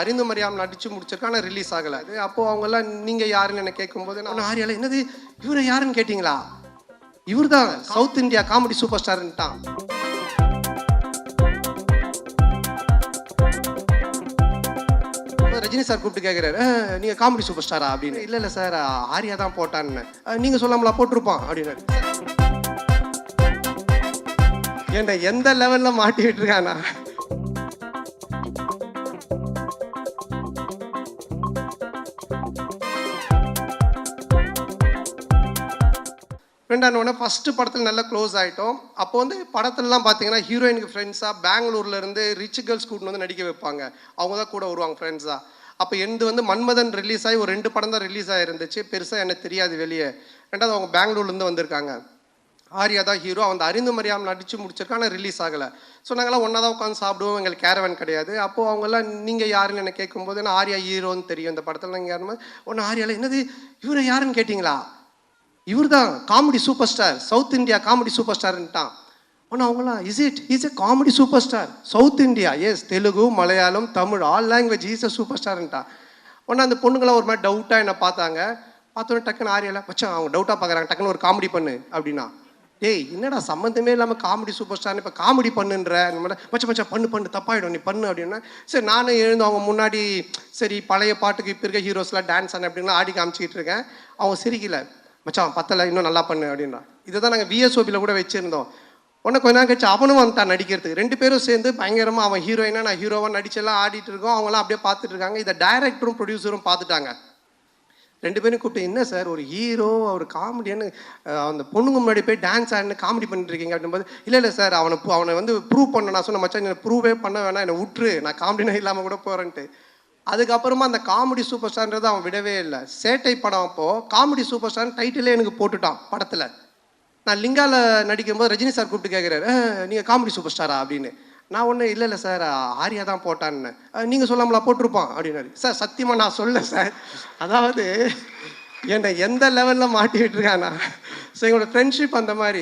அறிந்து மரியாமல் நடிச்சு முடிச்சிருக்கா, ஆனால் ரிலீஸ் ஆகலை. அது அப்போது அவங்கெல்லாம் நீங்கள் யாருன்னு என்ன கேட்கும்போது நான் ஆரியால என்னது இவரை யாருன்னு கேட்டிங்களா, இவர் தான் சவுத் இந்தியா காமெடி சூப்பர் ஸ்டார்ன்ட்டான். ரஜினி சார் கூப்பிட்டு கேட்குறாரு, நீங்கள் காமெடி சூப்பர் ஸ்டாரா அப்படின்னு. இல்லை இல்லை சார், ஆரியா தான் போட்டான்னு. நீங்கள் சொல்லாமலா போட்டிருப்பான் அப்படின்னு. ஏன்டா எந்த லெவலில் மாட்டிக்கிட்டு இருக்கானா. ஃப்ரெண்டானோடனே ஃபஸ்ட்டு படத்தில் நல்லா க்ளோஸ் ஆகிட்டோம். அப்போ வந்து படத்துலலாம் பார்த்தீங்கன்னா ஹீரோயினுக்கு ஃப்ரெண்ட்ஸாக பெங்களூர்லேருந்து ரிச் கேர்ள்ஸ் கூட்டின்னு வந்து நடிக்க வைப்பாங்க. அவங்க தான் கூட வருவாங்க ஃப்ரெண்ட்ஸாக. அப்போ எந்து வந்து மன்மதன் ரிலீஸ் ஆகி ஒரு 2 படம் தான் ரிலீஸ் ஆகிருந்துச்சு. பெருசாக எனக்கு தெரியாது வெளியே. ரெண்டாவது அவங்க பெங்களூர்லேருந்து வந்திருக்காங்க. ஆரியா தான் ஹீரோ. அவன் அறிந்து மரியாமல் நடித்து முடிச்சிருக்கான், ஆனால் ரிலீஸ் ஆகலை. ஸோ நாங்களாம் ஒன்றா தான் உட்காந்து சாப்பிடுவோம். எங்களுக்கு கேரவன் கிடையாது. அப்போது அவங்கெல்லாம் நீங்கள் யாருன்னு என்ன கேட்கும்போது நான் ஆரியா ஹீரோன்னு தெரியும் இந்த படத்தில். நீங்கள் யாருமே ஒன்று ஆரியாவில் என்னது இவரை யாருன்னு கேட்டிங்களா, இவர் தான் comedy super star, south India comedy super ஸ்டார்ன்ட்டான். ஆனால் அவங்களாம் is a comedy super star south India, yes Telugu Malayalam Tamil all language is a super ஸ்டார்ன்ட்டான். ஒன்று அந்த பொண்ணுங்களாம் ஒரு மாதிரி டவுட்டாக என்ன பார்த்தாங்க. பார்த்தோன்னே டக்குன்னு ஆரியால மச்சான் அவங்க டவுட்டாக பார்க்குறாங்க, டக்குன்னு ஒரு காமெடி பண்ணு அப்படின்னா. டேய் என்னடா சம்மந்தமே இல்லாமல் காமெடி சூப்பர் ஸ்டார்னு இப்போ காமெடி பண்ணுன்ற மச்சா மச்சா பண்ணு தப்பாயிடும் நீ பண்ணு அப்படின்னா. சரி நானும் எழுந்து அவங்க முன்னாடி சரி பழைய பாட்டுக்கு இப்போ இருக்க ஹீரோஸ்லாம் டான்ஸ் ஆன அப்படின்லாம் ஆடி காமிச்சிக்கிட்டு இருக்கேன். அவங்க சிரிக்கல, மச்சான் பத்தலை இன்னும் நல்லா பண்ணு அப்படின்னா. இதை தான் நாங்கள் விஎஸ்ஓபியில் கூட வச்சுருந்தோம். உடனே கொஞ்ச நேரம் கழிச்சு அவனும் வந்துட்டான் நடிக்கிறதுக்கு. 2 பேரும் சேர்ந்து பயங்கரமாக அவன் ஹீரோயினாக நான் ஹீரோவாக நடிச்செல்லாம் ஆடிட்டு இருக்கோம். அவங்களாம் அப்படியே பார்த்துட்டு இருக்காங்க. இதை டைரக்டரும் ப்ரொடியூசரும் பார்த்துட்டாங்க. 2 பேரும் கூப்பிட்டு என்ன சார் ஒரு ஹீரோ ஒரு காமெடியானு அந்த பொண்ணுங்க முன்னாடி போய் டான்ஸ் ஆடினு காமெடி பண்ணிட்டு இருக்கீங்க அப்படின்போது இல்லை சார் அவனை வந்து ப்ரூவ் பண்ண நான் சொன்ன மச்சான் என்னை ப்ரூவே பண்ண வேணாம், என்னை விட்டுரு, நான் காமெடினா இல்லாமல் கூட போகிறேன்ட்டு. அதுக்கப்புறமா அந்த காமெடி சூப்பர் ஸ்டார்ன்றது அவன் விடவே இல்லை. சேட்டை படம் அப்போது காமெடி சூப்பர் ஸ்டார்னு டைட்டிலே எனக்கு போட்டுட்டான் படத்தில். நான் லிங்காவில் நடிக்கும்போது ரஜினி சார் கூப்பிட்டு கேட்குறாரு, நீங்கள் காமெடி சூப்பர் ஸ்டாரா அப்படின்னு. நான் ஒன்று இல்லை சார் ஆரியா தான் போட்டான்னு. நீங்கள் சொல்லாமலா போட்டிருப்பான் அப்படின்னாரு. சார் சத்தியமாக நான் சொல்ல சார், அதாவது என்னை எந்த லெவலில் மாட்டிக்கிட்டு இருக்கானா. ஸோ எங்களோட ஃப்ரெண்ட்ஷிப் அந்த மாதிரி.